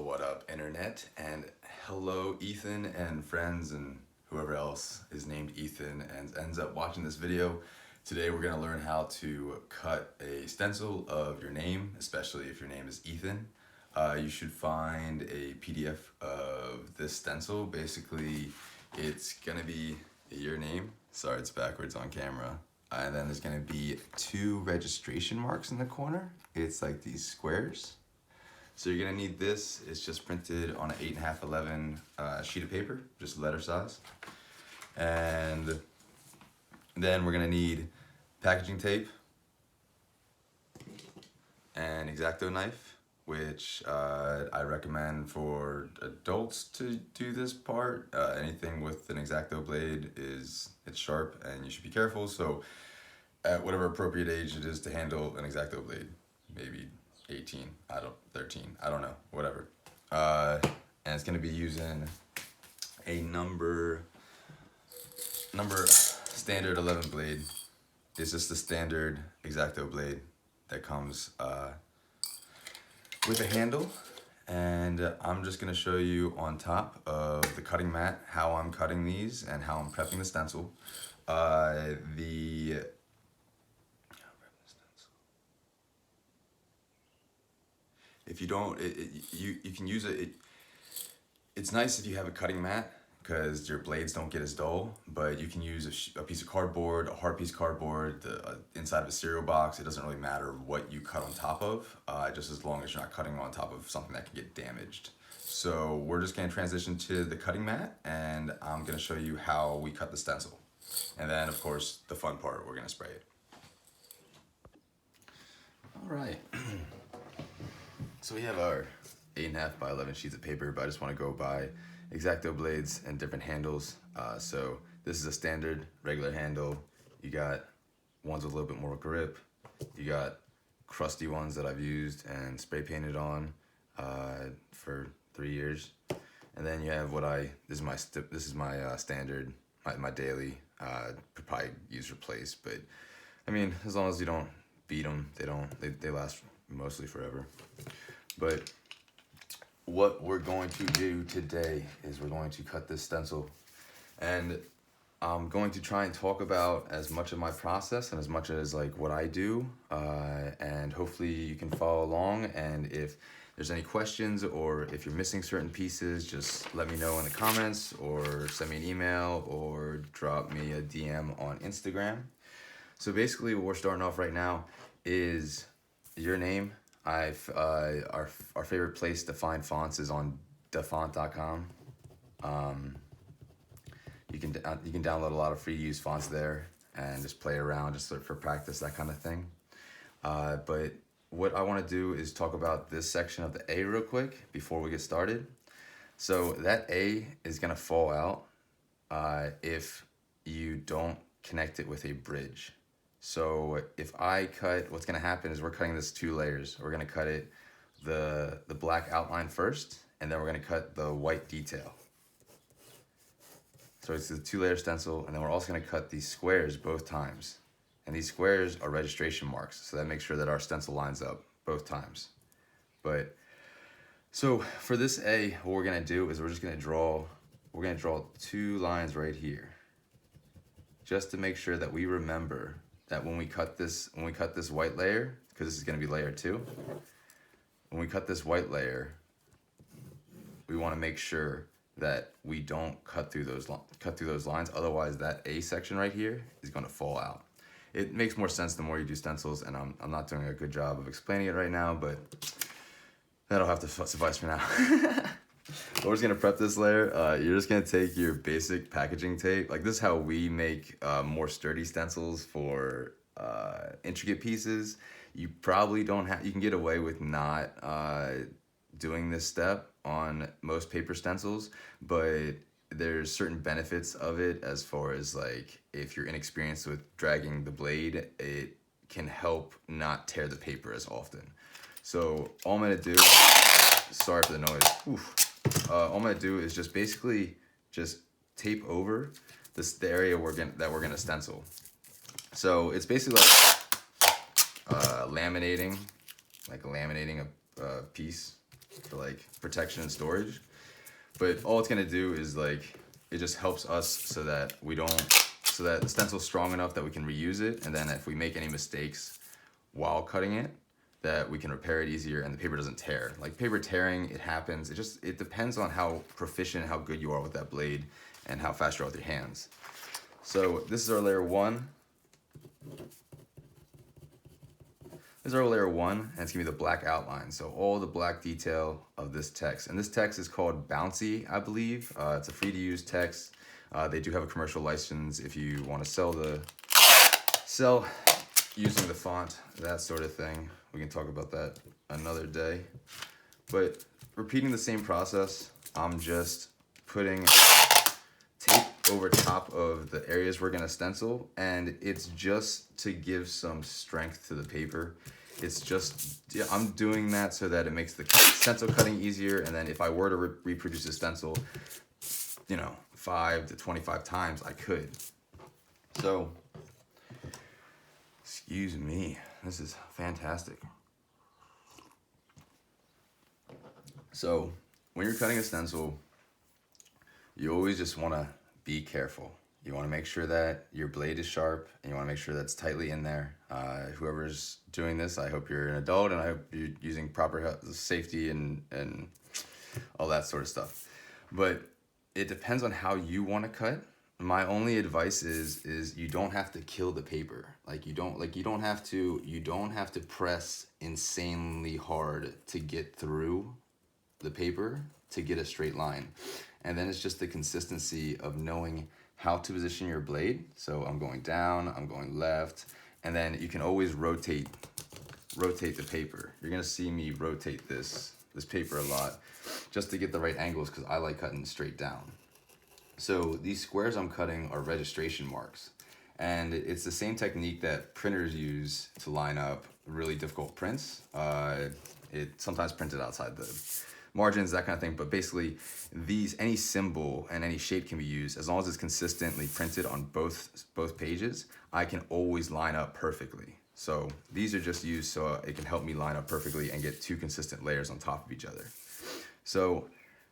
What up, internet? And hello, Ethan and friends and whoever else is named Ethan and ends up watching this video. Today we're going to learn how to cut a stencil of your name, especially if your name is Ethan. You should find a PDF of this stencil. Basically, it's going to be your name. Sorry, it's backwards on camera. And then there's going to be 2 registration marks in the corner. It's like these squares. So you're gonna need this. It's just printed on an 8.5/11 sheet of paper, just letter size. And then we're gonna need packaging tape, an Xacto knife, which I recommend for adults to do this part. Anything with an Xacto blade it's sharp and you should be careful. So at whatever appropriate age it is to handle an Xacto blade, maybe 18, 13, I don't know, whatever. And it's gonna be using a number standard 11 blade. It's just the standard Xacto blade that comes with a handle. And I'm just gonna show you on top of the cutting mat how I'm cutting these and how I'm prepping the stencil. If you don't, you can use it. It's nice if you have a cutting mat because your blades don't get as dull, but you can use a piece of cardboard, a hard piece of cardboard, the inside of a cereal box. It doesn't really matter what you cut on top of, just as long as you're not cutting on top of something that can get damaged. So we're just gonna transition to the cutting mat and I'm gonna show you how we cut the stencil. And then of course, the fun part, we're gonna spray it. All right. So we have our 8.5/11 sheets of paper, but I just want to go by Xacto blades and different handles. So this is a standard regular handle. You got ones with a little bit more grip. You got crusty ones that I've used and spray painted on for 3 years. And then you have this is my standard, my daily. Could probably use replace, but I mean, as long as you don't beat them, they last mostly forever. But what we're going to do today is we're going to cut this stencil, and I'm going to try and talk about as much of my process and as much as like what I do, and hopefully you can follow along. And if there's any questions or if you're missing certain pieces, just let me know in the comments or send me an email or drop me a DM on Instagram. So basically what we're starting off right now is your name. Our favorite place to find fonts is on dafont.com. You can download a lot of free to use fonts there and just play around just for practice, that kind of thing. But what I want to do is talk about this section of the A real quick before we get started. So that A is gonna fall out if you don't connect it with a bridge. So if I cut, what's gonna happen is we're cutting this 2 layers. We're gonna cut it the black outline first, and then we're gonna cut the white detail. So it's a 2-layer stencil, and then we're also gonna cut these squares both times. And these squares are registration marks, so that makes sure that our stencil lines up both times. So for this A, what we're gonna do is we're gonna draw 2 lines right here, just to make sure that we remember that when we cut this white layer, because this is going to be layer 2, when we cut this white layer, we want to make sure that we don't cut through those lines. Otherwise, that A section right here is going to fall out. It makes more sense the more you do stencils, and I'm not doing a good job of explaining it right now, but that'll have to suffice for now. We're just gonna prep this layer. You're just gonna take your basic packaging tape. Like, this is how we make more sturdy stencils for intricate pieces. You probably don't have, you can get away with not doing this step on most paper stencils, but there's certain benefits of it as far as like, if you're inexperienced with dragging the blade, it can help not tear the paper as often. So all I'm gonna do, sorry for the noise. Oof. All I'm gonna do is just basically just tape over the area that we're gonna stencil. So it's basically like laminating a piece. for like protection and storage. But all it's gonna do is like, it just helps us so that the stencil's strong enough that we can reuse it. And then if we make any mistakes while cutting it, that we can repair it easier and the paper doesn't tear. Like paper tearing, it happens. It depends on how proficient, how good you are with that blade and how fast you are with your hands. So this is our layer 1. This is our layer 1, and it's gonna be the black outline. So all the black detail of this text. And this text is called Bouncy, I believe. It's a free to use text. They do have a commercial license if you wanna sell using the font, that sort of thing. We can talk about that another day. But repeating the same process, I'm just putting tape over top of the areas we're gonna stencil, and it's just to give some strength to the paper. It's just, I'm doing that so that it makes the stencil cutting easier, and then if I were to reproduce a stencil, 5 to 25 times, I could. So, excuse me, this is fantastic. So, when you're cutting a stencil, you always just want to be careful. You want to make sure that your blade is sharp, and you want to make sure that's tightly in there. Whoever's doing this, I hope you're an adult, and I hope you're using proper safety and all that sort of stuff. But it depends on how you want to cut. My only advice is you don't have to kill the paper. You don't have to press insanely hard to get through the paper to get a straight line. And then it's just the consistency of knowing how to position your blade. So I'm going down, I'm going left, and then you can always rotate the paper. You're gonna see me rotate this paper a lot just to get the right angles, because I like cutting straight down. So these squares I'm cutting are registration marks, and it's the same technique that printers use to line up really difficult prints. It sometimes printed outside the margins, that kind of thing, but basically any symbol and any shape can be used as long as it's consistently printed on both pages. I can always line up perfectly. So these are just used so it can help me line up perfectly and get 2 consistent layers on top of each other. So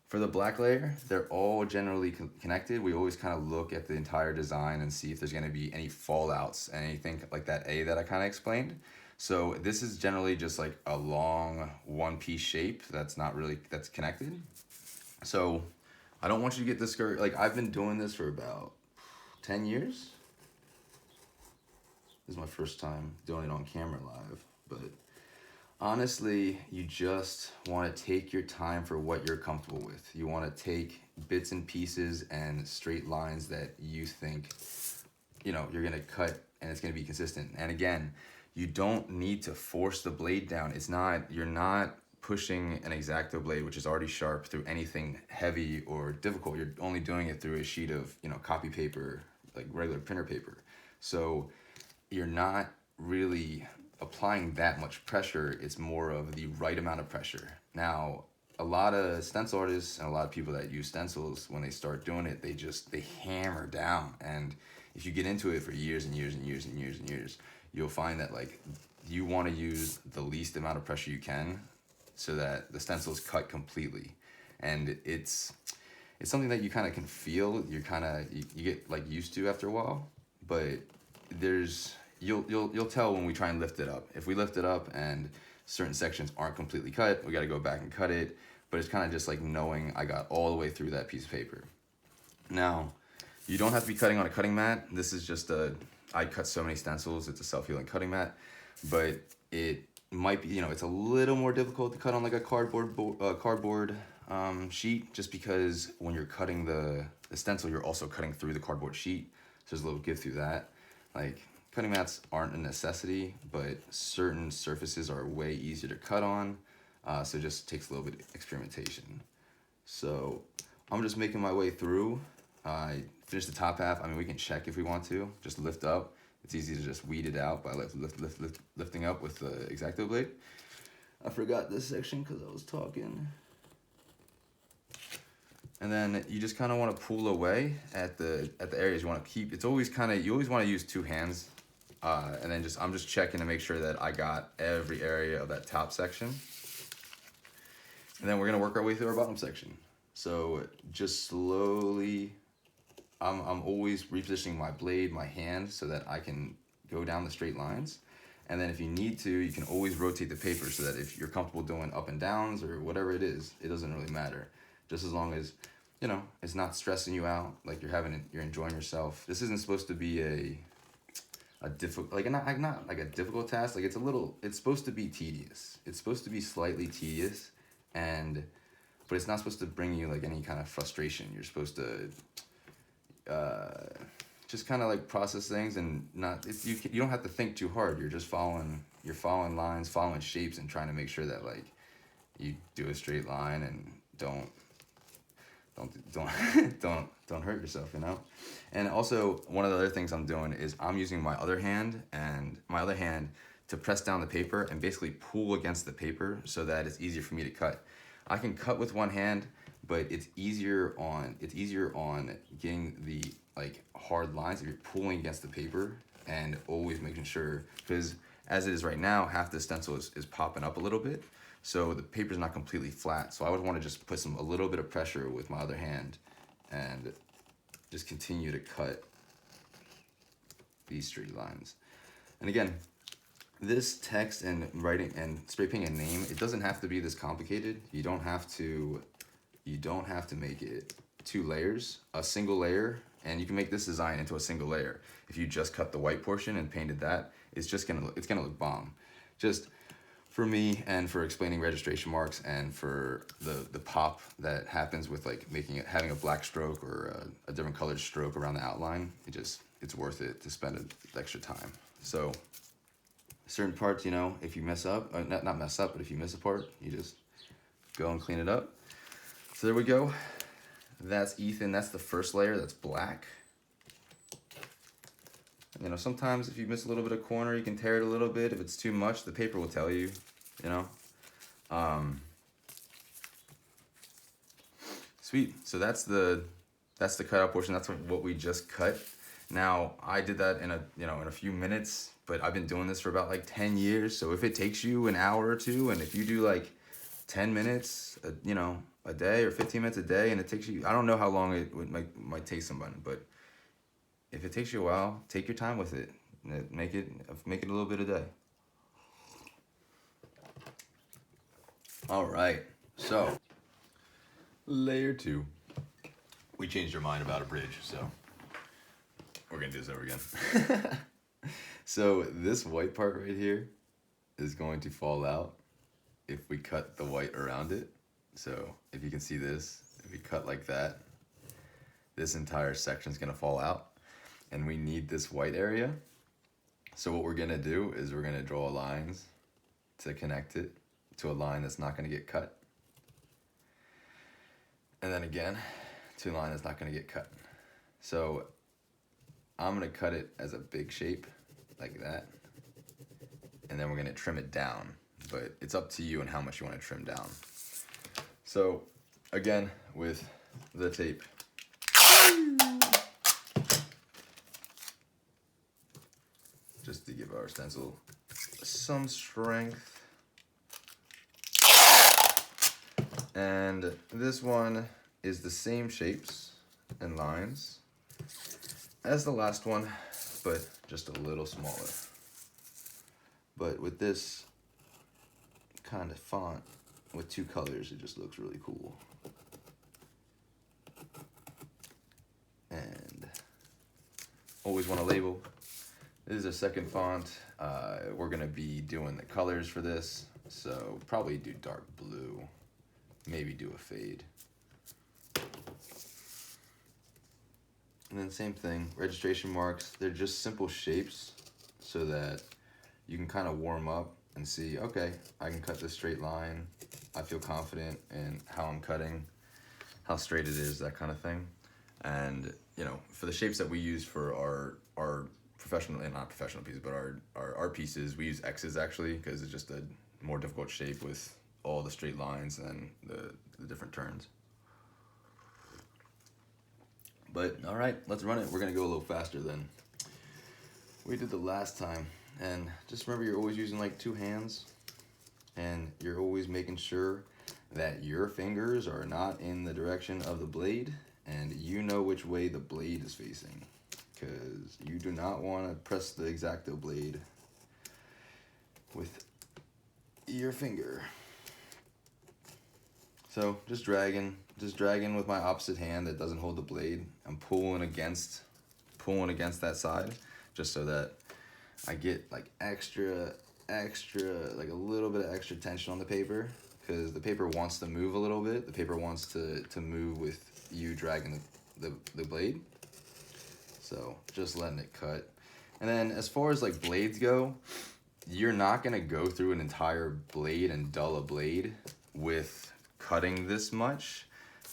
for the black layer, they're all generally connected. We always kind of look at the entire design and see if there's going to be any fallouts, anything like that A that I kind of explained. So this is generally just like a long one-piece shape that's connected. So I don't want you to get discouraged. Like, I've been doing this for about 10 years. This is my first time doing it on camera live, but honestly, you just want to take your time for what you're comfortable with. You want to take bits and pieces and straight lines that you think, you're going to cut and it's going to be consistent. And again, you don't need to force the blade down. You're not pushing an Xacto blade, which is already sharp, through anything heavy or difficult. You're only doing it through a sheet of, copy paper, like regular printer paper. So you're not really applying that much pressure. It's more of the right amount of pressure. Now, a lot of stencil artists and a lot of people that use stencils, when they start doing it, they hammer down. And if you get into it for years and years and years and years and years, you'll find that you want to use the least amount of pressure you can so that the stencil is cut completely. And it's something that you kind of can feel. You get used to after a while, but you'll tell when we try and lift it up. If we lift it up and certain sections aren't completely cut, we got to go back and cut it. But it's kind of just like knowing I got all the way through that piece of paper. Now, you don't have to be cutting on a cutting mat. This is just I cut so many stencils, it's a self-healing cutting mat, but it might be, it's a little more difficult to cut on like a cardboard sheet, just because when you're cutting the stencil, you're also cutting through the cardboard sheet. So there's a little give through that. Like, cutting mats aren't a necessity, but certain surfaces are way easier to cut on, so it just takes a little bit of experimentation. So I'm just making my way through. I finished the top half. I mean, we can check if we want to, just lift up. It's easy to just weed it out by lifting up with the Xacto blade. I forgot this section because I was talking. And then you just kind of want to pull away at the areas you want to keep. It's always you always want to use 2 hands. And then I'm just checking to make sure that I got every area of that top section. And then we're gonna work our way through our bottom section. So just slowly, I'm always repositioning my blade, my hand, so that I can go down the straight lines. And then if you need to, you can always rotate the paper so that if you're comfortable doing up and downs or whatever it is, it doesn't really matter. Just as long as, you know, it's not stressing you out, like you're enjoying yourself. This isn't supposed to be a difficult, like not like a difficult task. Like it's supposed to be tedious. It's supposed to be slightly tedious, but it's not supposed to bring you like any kind of frustration. You're supposed to just kind of like process things and you don't have to think too hard. You're just following lines, following shapes, and trying to make sure that like you do a straight line and don't don't hurt yourself, you know. And also one of the other things I'm doing is I'm using my other hand to press down the paper and basically pull against the paper so that it's easier for me to cut. I can cut with one hand, but it's easier on getting the like hard lines if you're pulling against the paper and always making sure, because as it is right now, half the stencil is popping up a little bit, so the paper's not completely flat. So I would want to just put a little bit of pressure with my other hand and just continue to cut these straight lines. And again, this text and writing and spray painting a name, it doesn't have to be this complicated. You don't have to make it 2 layers, a single layer, and you can make this design into a single layer. If you just cut the white portion and painted that, it's gonna look bomb. Just for me and for explaining registration marks and for the pop that happens with like having a black stroke or a different colored stroke around the outline, it's worth it to spend extra time. So certain parts, you know, if you mess up, not mess up, but if you miss a part, you just go and clean it up. So there we go. That's Ethan. That's the first layer. That's black. You know, sometimes if you miss a little bit of corner, you can tear it a little bit. If it's too much, the paper will tell you, you know. Sweet. So that's the cutout portion. That's what we just cut. Now, I did that in a few minutes, but I've been doing this for about like 10 years. So if it takes you an hour or two, and if you do like 10 minutes, a day or 15 minutes a day, and it takes you, I don't know how long it might take somebody, but if it takes you a while, take your time with it. Make it a little bit a day. All right, so layer 2. We changed our mind about a bridge, so we're gonna do this over again. So this white part right here is going to fall out if we cut the white around it. So if you can see this, if we cut like that, this entire section is gonna fall out, and we need this white area. So what we're gonna do is we're gonna draw lines to connect it to a line that's not gonna get cut. And then again, to a line that's not gonna get cut. So I'm gonna cut it as a big shape, like that. And then we're gonna trim it down, but it's up to you and how much you wanna trim down. So again, with the tape, just to give our stencil some strength. And this one is the same shapes and lines as the last one, but just a little smaller. But with this kind of font, with 2 colors, it just looks really cool. And always want to label. This is a second font. We're gonna be doing the colors for this, so probably do dark blue, maybe do a fade. And then same thing, registration marks. They're just simple shapes so that you can kind of warm up and see, okay, I can cut this straight line. I feel confident in how I'm cutting, how straight it is, that kind of thing. And, you know, for the shapes that we use for our professional, and not professional pieces, but our art pieces, we use X's actually, because it's just a more difficult shape with all the straight lines and the different turns. But all right, let's run it. We're gonna go a little faster than we did the last time. And just remember, you're always using like 2 hands, and you're always making sure that your fingers are not in the direction of the blade and you know which way the blade is facing, because you do not want to press the Xacto blade with your finger. So just dragging with my opposite hand that doesn't hold the blade. I'm pulling against that side just so that I get like extra, like a little bit of extra tension on the paper, because the paper wants to move a little bit. The paper wants to move with you dragging the blade. So just letting it cut. And then as far as like blades go, you're not gonna go through an entire blade and dull a blade with cutting this much.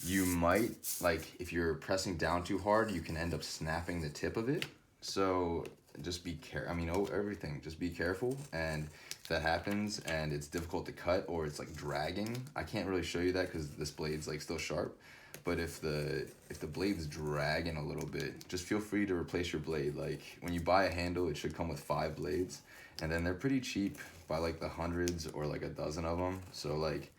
You might, like if you're pressing down too hard, you can end up snapping the tip of it. So just be careful. I mean, everything, just be careful. And if that happens and it's difficult to cut or it's like dragging, I can't really show you that because this blade's like still sharp. But if the blade's dragging a little bit, just feel free to replace your blade. Like when you buy a handle, it should come with 5 blades, and then they're pretty cheap by like the hundreds or like a dozen of them. So like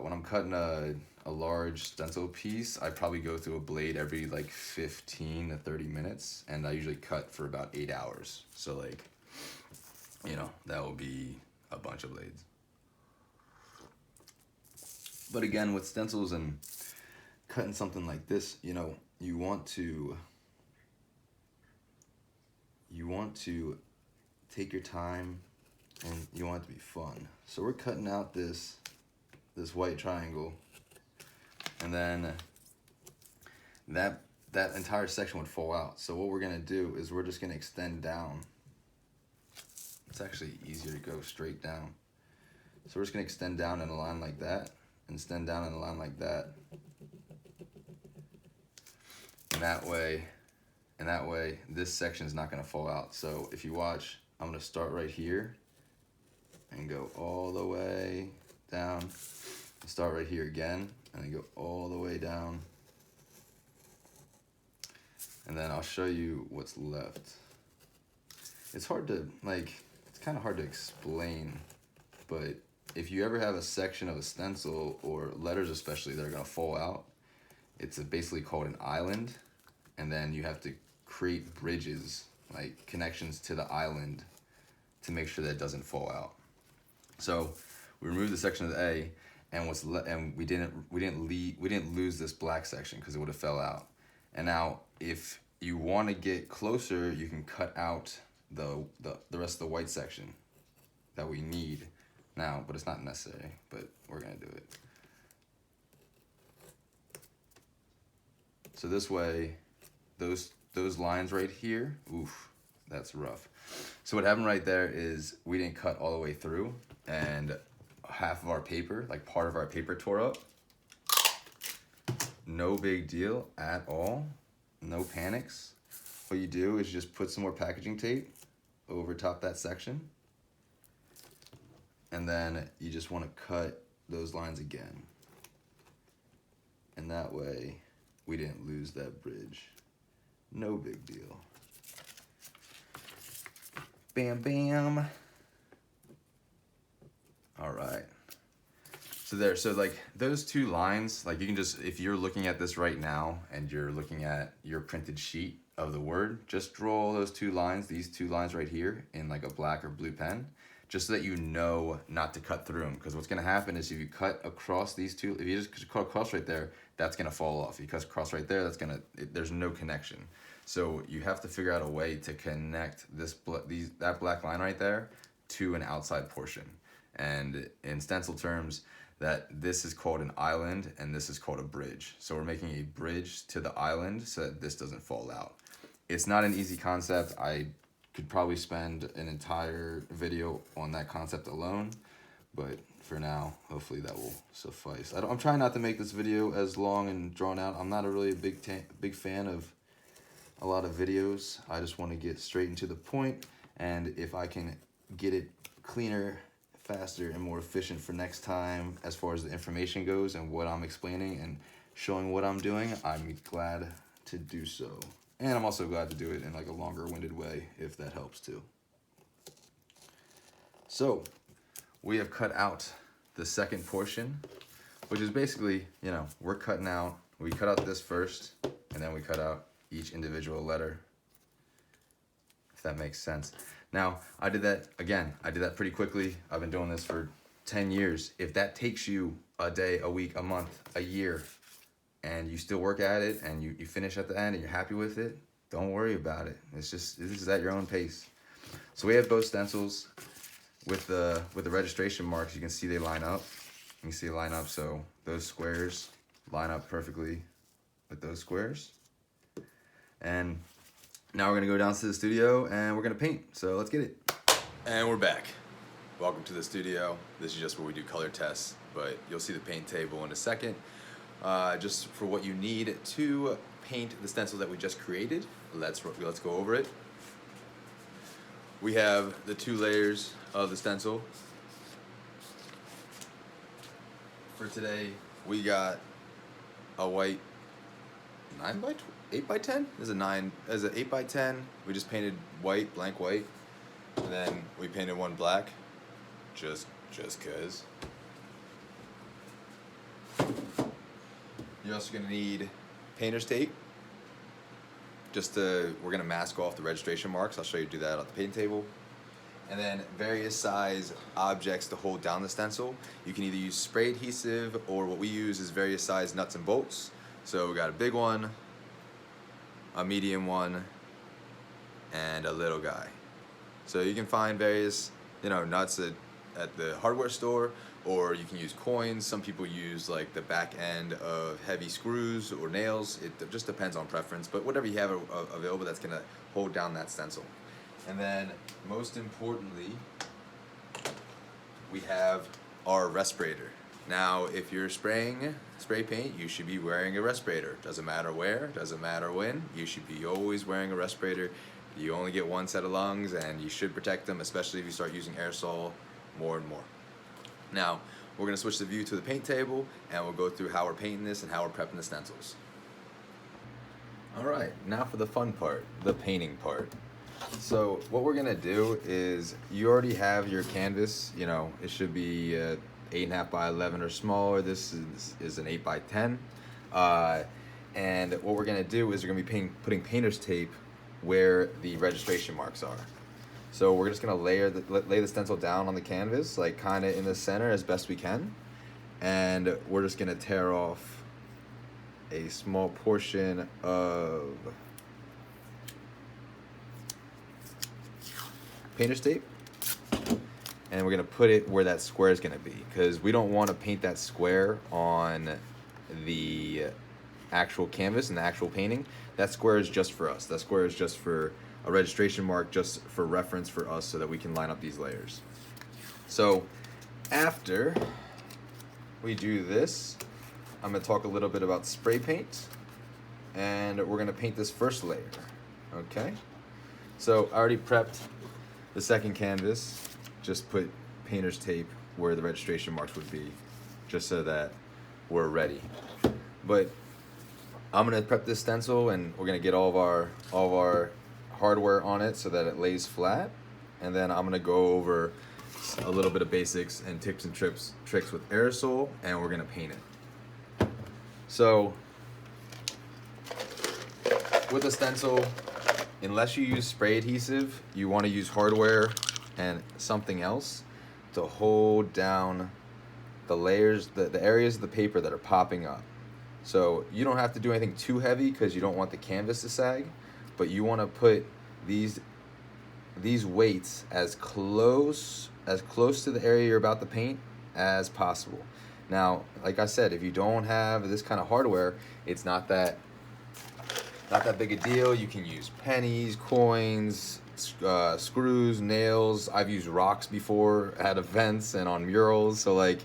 when I'm cutting a large stencil piece, I probably go through a blade every like 15 to 30 minutes, and I usually cut for about 8 hours. So like, you know, that will be a bunch of blades. But again, with stencils and cutting something like this, you know, you want to take your time and you want it to be fun. So we're cutting out this white triangle, and then that entire section would fall out. So what we're gonna do is we're just gonna extend down. It's actually easier to go straight down. So we're just gonna extend down in a line like that, and extend down in a line like that. And that way, this section is not gonna fall out. So if you watch, I'm gonna start right here and go all the way down. Start right here again, and then go all the way down. And then I'll show you what's left. It's hard to, like, it's kind of hard to explain, but if you ever have a section of a stencil, or letters especially, that are gonna fall out, it's basically called an island, and then you have to create bridges, like connections to the island, to make sure that it doesn't fall out. So we removed the section of the A, and we didn't lose this black section because it would have fell out. And now if you want to get closer, you can cut out the rest of the white section that we need now, but it's not necessary, but we're gonna do it. So this way, those lines right here, oof, that's rough. So what happened right there is we didn't cut all the way through, and half of our paper, like part of our paper, tore up. No big deal at all. No panics. What you do is just put some more packaging tape over top that section, and then you just want to cut those lines again. And that way we didn't lose that bridge. No big deal. Bam, bam. All right. So like those 2 lines, like you can just, if you're looking at this right now and you're looking at your printed sheet of the word, just draw those 2 lines, these 2 lines right here, in like a black or blue pen, just so that you know not to cut through them. Because what's gonna happen is if you cut across these 2, if you just cut across right there, that's gonna fall off. If you cut across right there, there's no connection. So you have to figure out a way to connect that black line right there to an outside portion. And in stencil terms, that this is called an island and this is called a bridge. So we're making a bridge to the island so that this doesn't fall out. It's not an easy concept. I could probably spend an entire video on that concept alone, but for now, hopefully that will suffice. I'm trying not to make this video as long and drawn out. I'm not a really big fan of a lot of videos. I just want to get straight into the point, and if I can get it cleaner, faster, and more efficient for next time as far as the information goes and what I'm explaining and showing what I'm doing, I'm glad to do so. And I'm also glad to do it in like a longer winded way if that helps too. So we have cut out the second portion which is basically, you know, we cut out this first, and then we cut out each individual letter, if that makes sense. Now, I did that pretty quickly. I've been doing this for 10 years. If that takes you a day, a week, a month, a year, and you still work at it, and you finish at the end, and you're happy with it, don't worry about it. This is at your own pace. So we have both stencils with the registration marks. You can see they line up. You can see they line up, so those squares line up perfectly with those squares. And now we're gonna go down to the studio and we're gonna paint. So let's get it. And we're back. Welcome to the studio. This is just where we do color tests, but you'll see the paint table in a second. Just for what you need to paint the stencil that we just created. Let's go over it. We have the 2 layers of the stencil. For today, we got a white 8 by 10. There's an 8 by 10. We just painted white, blank white, and then we painted one black, just cause. You're also gonna need painter's tape. We're gonna mask off the registration marks. I'll show you do that at the paint table. And then various size objects to hold down the stencil. You can either use spray adhesive, or what we use is various size nuts and bolts. So we got a big one, a medium one, and a little guy. So you can find various, nuts at the hardware store, or you can use coins. Some people use like the back end of heavy screws or nails. It just depends on preference, but whatever you have available that's gonna hold down that stencil. And then most importantly, we have our respirator. Now, if you're spraying spray paint, you should be wearing a respirator. Doesn't matter where, doesn't matter when, you should be always wearing a respirator. You only get one set of lungs, and you should protect them, especially if you start using aerosol more and more. Now, we're gonna switch the view to the paint table, and we'll go through how we're painting this and how we're prepping the stencils. All right, now for the fun part, the painting part. So what we're gonna do is, you already have your canvas, it should be 8.5 by 11 or smaller. This is an 8 by 10. And what we're gonna do is we're gonna be putting painter's tape where the registration marks are. So we're just gonna lay the stencil down on the canvas, like kinda in the center as best we can. And we're just gonna tear off a small portion of painter's tape, and we're gonna put it where that square is gonna be, because we don't want to paint that square on the actual canvas and the actual painting. That square is just for us. That square is just for a registration mark, just for reference for us, so that we can line up these layers. So after we do this, I'm gonna talk a little bit about spray paint, and we're gonna paint this first layer. Okay, so I already prepped the second canvas. Just put painter's tape where the registration marks would be, just so that we're ready. But I'm gonna prep this stencil, and we're gonna get all of our hardware on it so that it lays flat, and then I'm gonna go over a little bit of basics and tips and tricks with aerosol, and we're gonna paint it. So with a stencil, unless you use spray adhesive, you want to use hardware and something else to hold down the layers, the areas of the paper that are popping up. So you don't have to do anything too heavy, because you don't want the canvas to sag, but you want to put these weights as close to the area you're about to paint as possible. Now, like I said, if you don't have this kind of hardware, it's not that big a deal. You can use pennies, coins, screws, nails. I've used rocks before at events and on murals. So like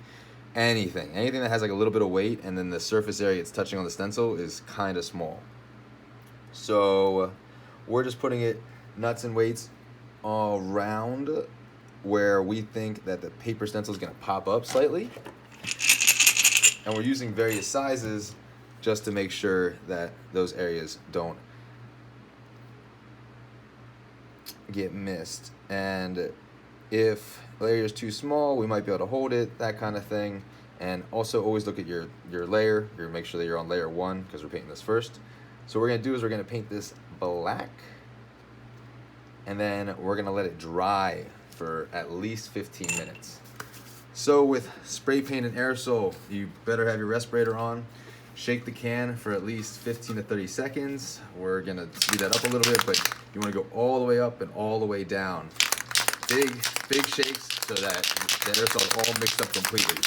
anything that has like a little bit of weight, and then the surface area it's touching on the stencil is kind of small. So we're just putting it nuts and weights all around where we think that the paper stencil is going to pop up slightly. And we're using various sizes just to make sure that those areas don't get missed. And if the layer is too small, we might be able to hold it, that kind of thing. And also always look at your layer. Make sure that you're on layer 1 because we're painting this first. So what we're gonna do is we're gonna paint this black, and then we're gonna let it dry for at least 15 minutes. So with spray paint and aerosol, you better have your respirator on. Shake the can for at least 15 to 30 seconds. We're gonna speed that up a little bit, but you wanna go all the way up and all the way down. Big shakes so that the aerosol is all mixed up completely.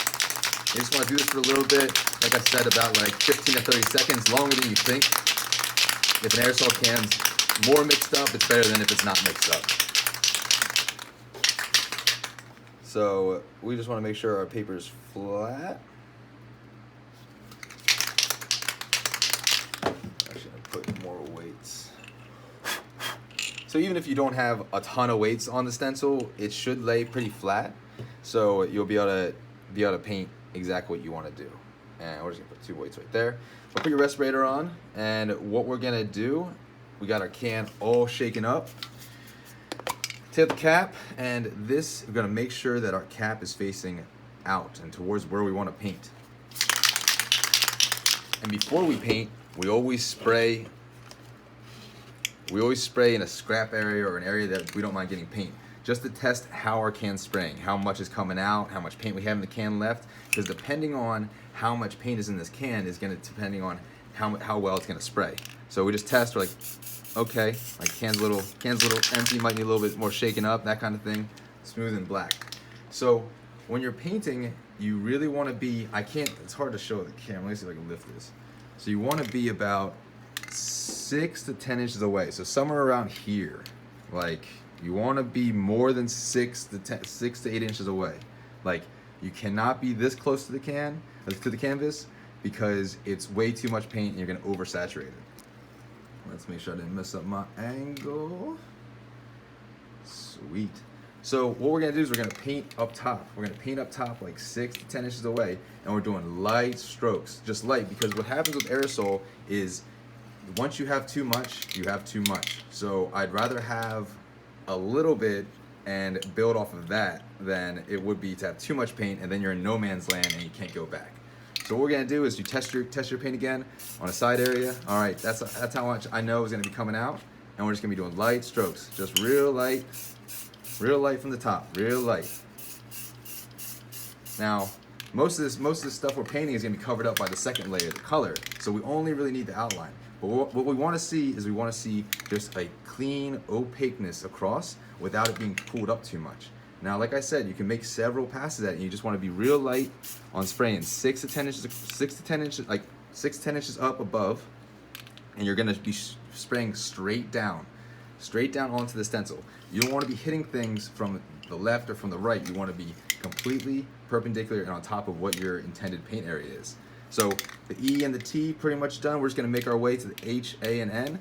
You just wanna do this for a little bit, like I said, about like 15 to 30 seconds, longer than you think. If an aerosol can's more mixed up, it's better than if it's not mixed up. So we just wanna make sure our paper's flat. More weights. So even if you don't have a ton of weights on the stencil, it should lay pretty flat. So you'll be able to paint exactly what you want to do. And we're just gonna put 2 weights right there. We'll put your respirator on, and what we're gonna do, we got our can all shaken up. Take the cap, and this, we're gonna make sure that our cap is facing out and towards where we want to paint. And before we paint, we always spray in a scrap area or an area that we don't mind getting paint, just to test how our can's spraying, how much is coming out, how much paint we have in the can left, because depending on how much paint is in this can is gonna depending on how well it's gonna spray. So we just test, we're like, okay, like can's a little empty, might need a little bit more shaken up, that kind of thing, smooth and black. So when you're painting, you really wanna be, it's hard to show the camera, let me see if I can lift this. So you wanna be about 6 to 10 inches away, so somewhere around here. Like, you want to be more than 6 to 8 inches away. Like, you cannot be this close to the canvas, because it's way too much paint and you're going to oversaturate it. Let's make sure I didn't mess up my angle. Sweet. So what we're going to do is we're going to paint up top. We're going to paint up top like 6 to 10 inches away, and we're doing light strokes, just light, because what happens with aerosol is once you have too much, you have too much. So I'd rather have a little bit and build off of that than it would be to have too much paint and then you're in no man's land and you can't go back. So what we're gonna do is you test your paint again on a side area. All right, that's how much I know is gonna be coming out, and we're just gonna be doing light strokes, just real light from the top, real light. Now, most of this stuff we're painting is gonna be covered up by the second layer, the color. So we only really need the outline. But what we want to see is just a clean opaqueness across without it being pulled up too much. Now, like I said, you can make several passes at it, and you just want to be real light on spraying 6 to 10 inches up above, and you're gonna be spraying straight down onto the stencil. You don't want to be hitting things from the left or from the right. You want to be completely perpendicular and on top of what your intended paint area is. So the E and the T pretty much done. We're just gonna make our way to the H, A, and N.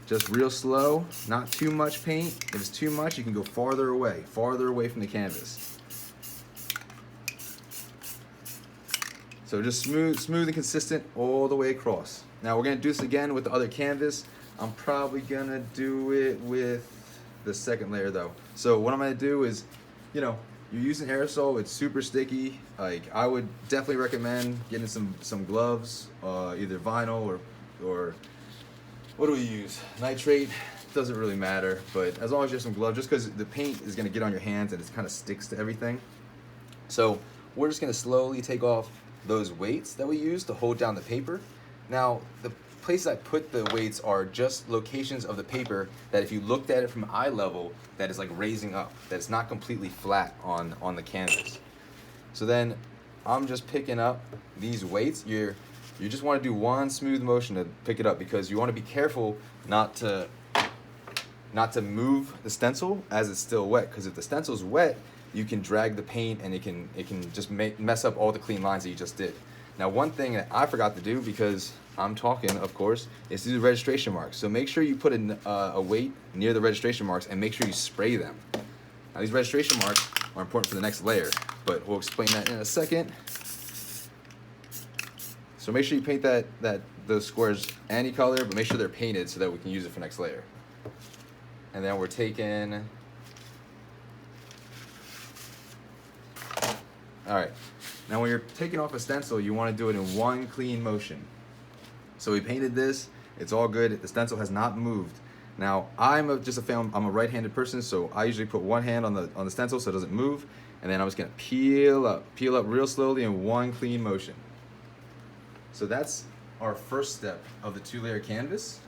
Just real slow, not too much paint. If it's too much, you can go farther away from the canvas. So just smooth and consistent all the way across. Now we're gonna do this again with the other canvas. I'm probably gonna do it with the second layer though. So what I'm gonna do is, you're using aerosol, it's super sticky. Like, I would definitely recommend getting some gloves, either vinyl or what do we use? Nitrate, doesn't really matter, but as long as you have some gloves, just because the paint is gonna get on your hands and it kind of sticks to everything. So we're just gonna slowly take off those weights that we use to hold down the paper. Now, the places I put the weights are just locations of the paper that if you looked at it from eye level, that is like raising up, that's not completely flat on the canvas. So then I'm just picking up these weights. You just want to do one smooth motion to pick it up, because you want to be careful not to move the stencil as it's still wet, because if the stencil's wet, you can drag the paint and it can just mess up all the clean lines that you just did. Now, one thing that I forgot to do, because I'm talking, of course, is to do the registration marks. So make sure you put a weight near the registration marks and make sure you spray them. Now, these registration marks are important for the next layer, but we'll explain that in a second. So make sure you paint those squares any color, but make sure they're painted so that we can use it for next layer. And then we're taking, all right. Now when you're taking off a stencil, you want to do it in one clean motion. So we painted this, it's all good, the stencil has not moved. Now I'm a right-handed person, so I usually put one hand on the stencil so it doesn't move, and then I'm just gonna peel up real slowly in one clean motion. So that's our first step of the 2-layer canvas.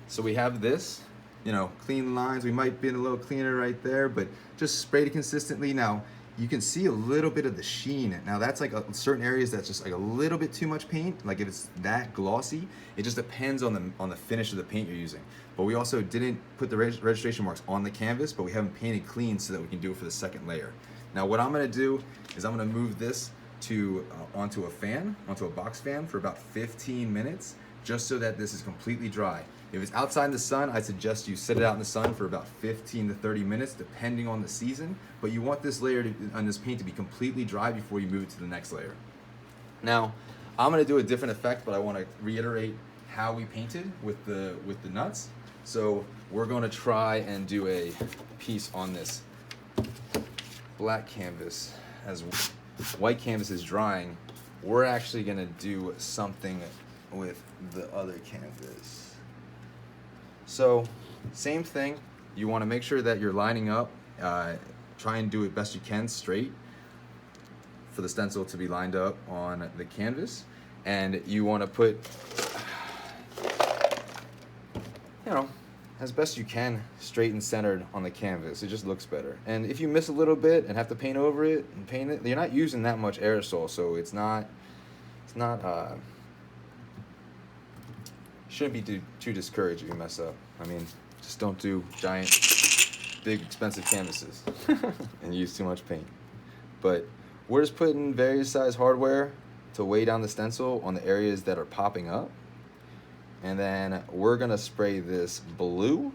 So we have this, you know, clean lines. We might be a little cleaner right there, but just sprayed it consistently. Now you can see a little bit of the sheen. Now that's like certain areas that's just like a little bit too much paint. Like if it's that glossy, it just depends on the finish of the paint you're using. But we also didn't put the registration marks on the canvas, but we haven't painted clean so that we can do it for the second layer. Now what I'm gonna do is I'm gonna move this to onto a box fan for about 15 minutes, just so that this is completely dry. If it's outside in the sun, I suggest you sit it out in the sun for about 15 to 30 minutes, depending on the season. But you want this layer on this paint to be completely dry before you move it to the next layer. Now, I'm gonna do a different effect, but I wanna reiterate how we painted with the nuts. So we're gonna try and do a piece on this black canvas. As white canvas is drying, we're actually gonna do something with the other canvas. So, same thing, you wanna make sure that you're lining up, try and do it best you can straight for the stencil to be lined up on the canvas. And you wanna put, you know, as best you can, straight and centered on the canvas. It just looks better. And if you miss a little bit and have to paint over it and paint it, you're not using that much aerosol, so it's not shouldn't be too discouraged if you mess up. I mean, just don't do giant, big, expensive canvases and use too much paint. But we're just putting various size hardware to weigh down the stencil on the areas that are popping up. And then we're gonna spray this blue,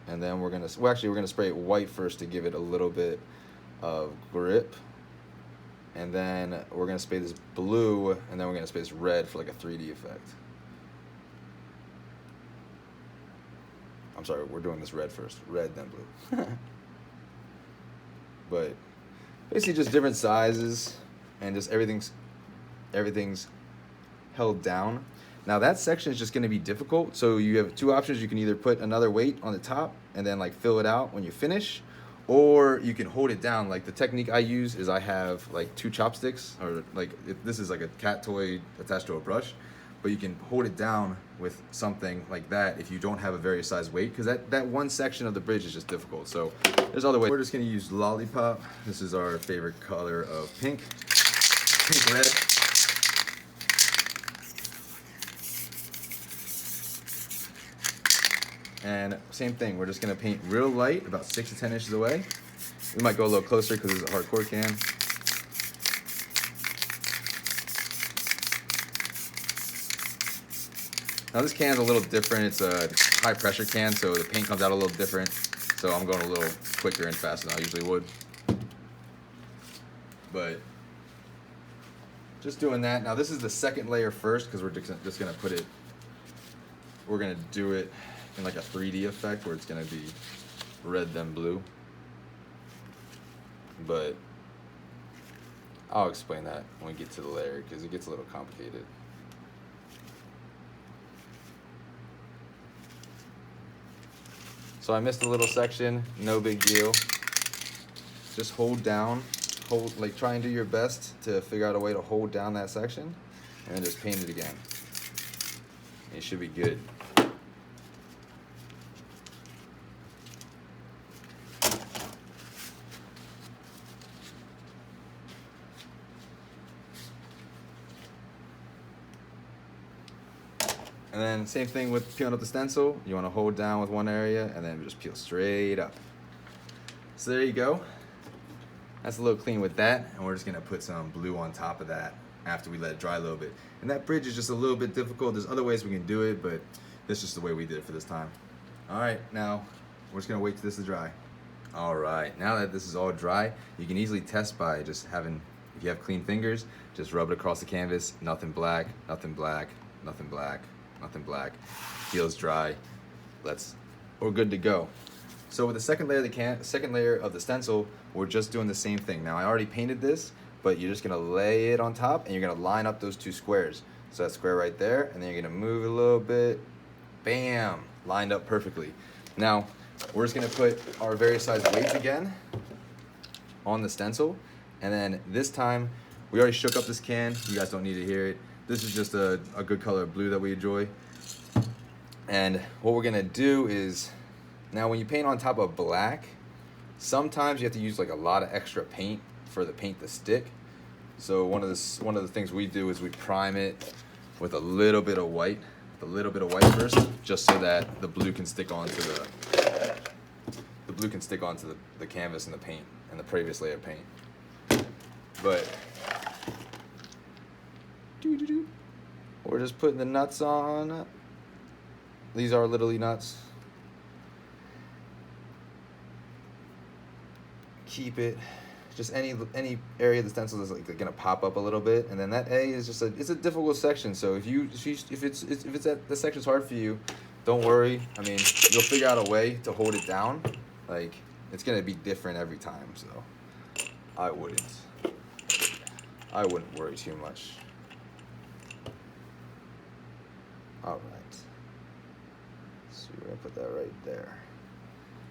and then we're gonna spray it white first to give it a little bit of grip. And then we're gonna spray this blue, and then we're gonna spray this red for like a 3D effect. I'm sorry, we're doing this red first. Red, then blue. But basically just different sizes, and just everything's held down. Now that section is just gonna be difficult. So you have two options. You can either put another weight on the top and then like fill it out when you finish, or you can hold it down. Like the technique I use is I have like 2 chopsticks, or like this is like a cat toy attached to a brush. But you can hold it down with something like that if you don't have a various size weight, because that one section of the bridge is just difficult. So there's other ways. We're just gonna use Lollipop. This is our favorite color of pink red. And same thing, we're just gonna paint real light, about 6 to 10 inches away. We might go a little closer because it's a hardcore can. Now this can's a little different. It's a high pressure can, so the paint comes out a little different. So I'm going a little quicker and faster than I usually would. But just doing that. Now this is the second layer first, because we're just gonna put it, we're gonna do it in like a 3D effect where it's gonna be red then blue. But I'll explain that when we get to the layer, because it gets a little complicated. So I missed a little section, no big deal. Just hold down, like try and do your best to figure out a way to hold down that section, and then just paint it again. It should be good. And then same thing with peeling up the stencil. You want to hold down with one area and then just peel straight up. So there you go. That's a little clean with that. And we're just going to put some blue on top of that after we let it dry a little bit. And that bridge is just a little bit difficult. There's other ways we can do it, but this is just the way we did it for this time. All right, now we're just going to wait for this to dry. All right, now that this is all dry, you can easily test by just having, if you have clean fingers, just rub it across the canvas. Nothing black, nothing black, nothing black. Nothing black, feels dry. We're good to go. So with the second layer of the stencil, we're just doing the same thing. Now I already painted this, but you're just gonna lay it on top and you're gonna line up those two squares. So that square right there, and then you're gonna move it a little bit. Bam, lined up perfectly. Now, we're just gonna put our various size weights again on the stencil. And then this time, we already shook up this can. You guys don't need to hear it. This is just a good color of blue that we enjoy. And what we're gonna do is, now when you paint on top of black, sometimes you have to use like a lot of extra paint for the paint to stick. So one of the things we do is we prime it with a little bit of white, first, just so that the blue can stick onto the canvas and the paint and the previous layer of paint. But we're just putting the nuts on. These are literally nuts. Keep it, just any area of the stencil is like gonna pop up a little bit, and then that A is just it's a difficult section. So if the section's hard for you, don't worry. I mean, you'll figure out a way to hold it down. Like, it's gonna be different every time. So I wouldn't worry too much. All right. So we're gonna put that right there.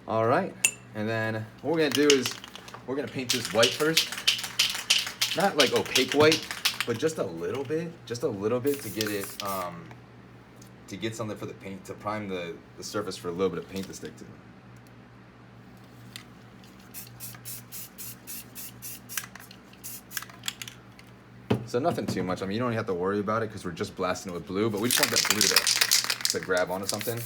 All right, and then what we're gonna do is we're gonna paint this white first. Not like opaque white, but just a little bit to get it, to get something for the paint, to prime the surface for a little bit of paint to stick to. So nothing too much. I mean, you don't have to worry about it because we're just blasting it with blue, but we just want that blue to grab onto something.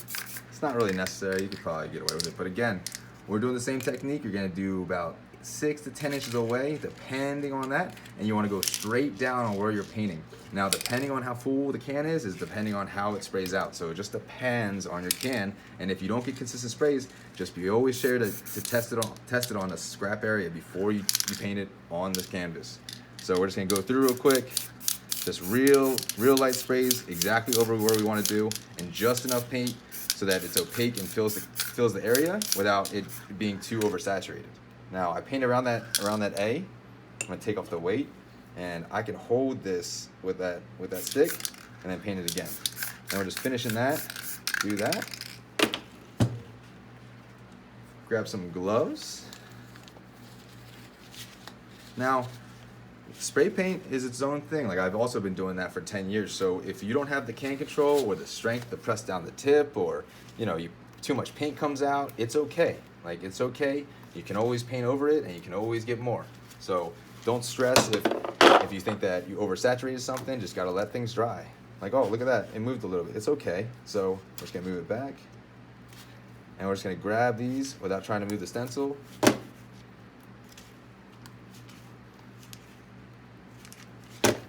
It's not really necessary. You could probably get away with it. But again, we're doing the same technique. You're gonna do about 6 to 10 inches away, depending on that, and you want to go straight down on where you're painting. Now, depending on how full the can is depending on how it sprays out. So it just depends on your can, and if you don't get consistent sprays, just be always sure to test it on a scrap area before you paint it on the canvas. So we're just gonna go through real quick, just real light sprays exactly over where we want to do, and just enough paint so that it's opaque and fills the area without it being too oversaturated. Now I paint around that A. I'm gonna take off the weight, and I can hold this with that stick, and then paint it again. And we're just finishing that. Do that. Grab some gloves. Now, spray paint is its own thing. Like, I've also been doing that for 10 years. So if you don't have the can control or the strength to press down the tip, or too much paint comes out, it's okay. Like, it's okay. You can always paint over it, and you can always get more. So don't stress if you think that you oversaturated something. Just gotta let things dry. Like, oh, look at that, it moved a little bit. It's okay. So we're just gonna move it back, and we're just gonna grab these without trying to move the stencil.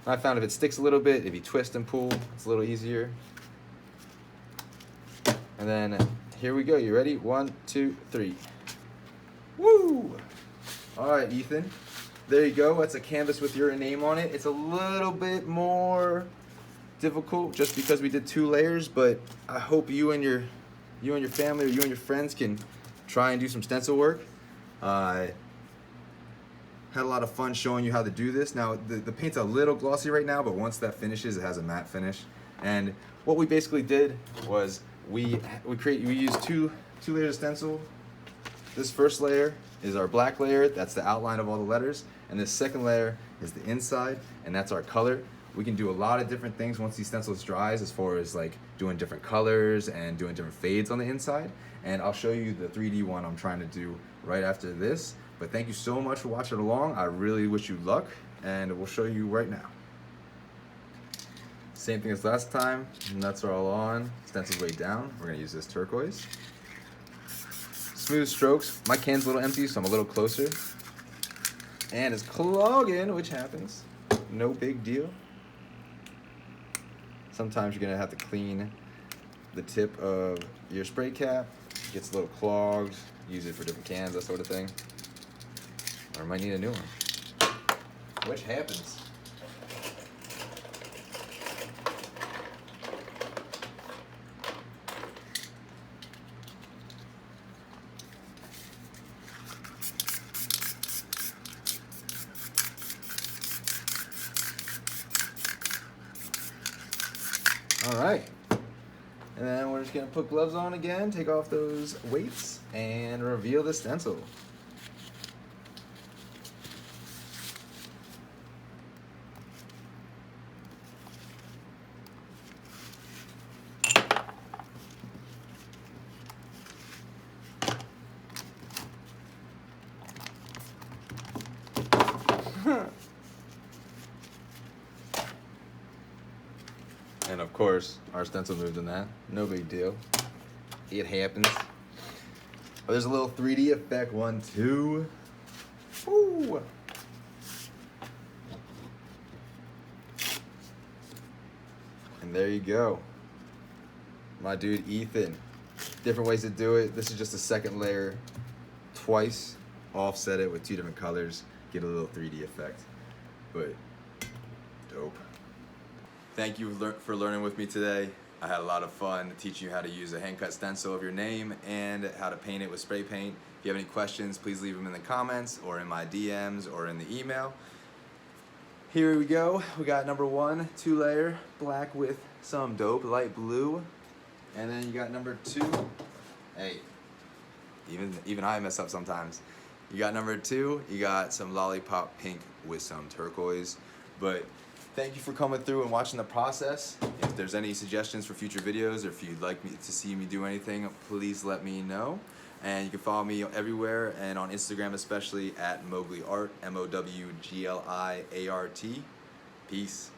I found if it sticks a little bit, if you twist and pull, it's a little easier. And then here we go. You ready? 1, 2, 3. Woo! All right, Ethan. There you go. That's a canvas with your name on it. It's a little bit more difficult just because we did 2 layers, but I hope you and your family or you and your friends can try and do some stencil work. Had a lot of fun showing you how to do this. Now, the paint's a little glossy right now, but once that finishes, it has a matte finish. And what we basically did was we used two layers of stencil. This first layer is our black layer. That's the outline of all the letters. And this second layer is the inside, and that's our color. We can do a lot of different things once these stencils dries, as far as like doing different colors and doing different fades on the inside. And I'll show you the 3D one I'm trying to do right after this. But thank you so much for watching along. I really wish you luck, and we'll show you right now. Same thing as last time. Nuts are all on. Stencil's way down. We're gonna use this turquoise. Smooth strokes. My can's a little empty, so I'm a little closer. And it's clogging, which happens. No big deal. Sometimes you're gonna have to clean the tip of your spray cap. It gets a little clogged. Use it for different cans, that sort of thing. Or might need a new one. Which happens. All right. And then we're just gonna put gloves on again, take off those weights, and reveal the stencil. And of course, our stencil moved in that. No big deal. It happens. Oh, there's a little 3D effect one too. Woo! And there you go. My dude Ethan. Different ways to do it. This is just a second layer twice. Offset it with 2 different colors. Get a little 3D effect. But dope. Thank you for learning with me today. I had a lot of fun teaching you how to use a hand cut stencil of your name and how to paint it with spray paint. If you have any questions, please leave them in the comments or in my DMs or in the email. Here we go. We got number 1, 2-layer, black with some dope light blue. And then you got number 2. Hey, even I mess up sometimes. You got number 2, you got some lollipop pink with some turquoise. But thank you for coming through and watching the process. If there's any suggestions for future videos or if you'd like me to see me do anything, please let me know. And you can follow me everywhere and on Instagram especially at mowgliart, MOWGLIART. Peace.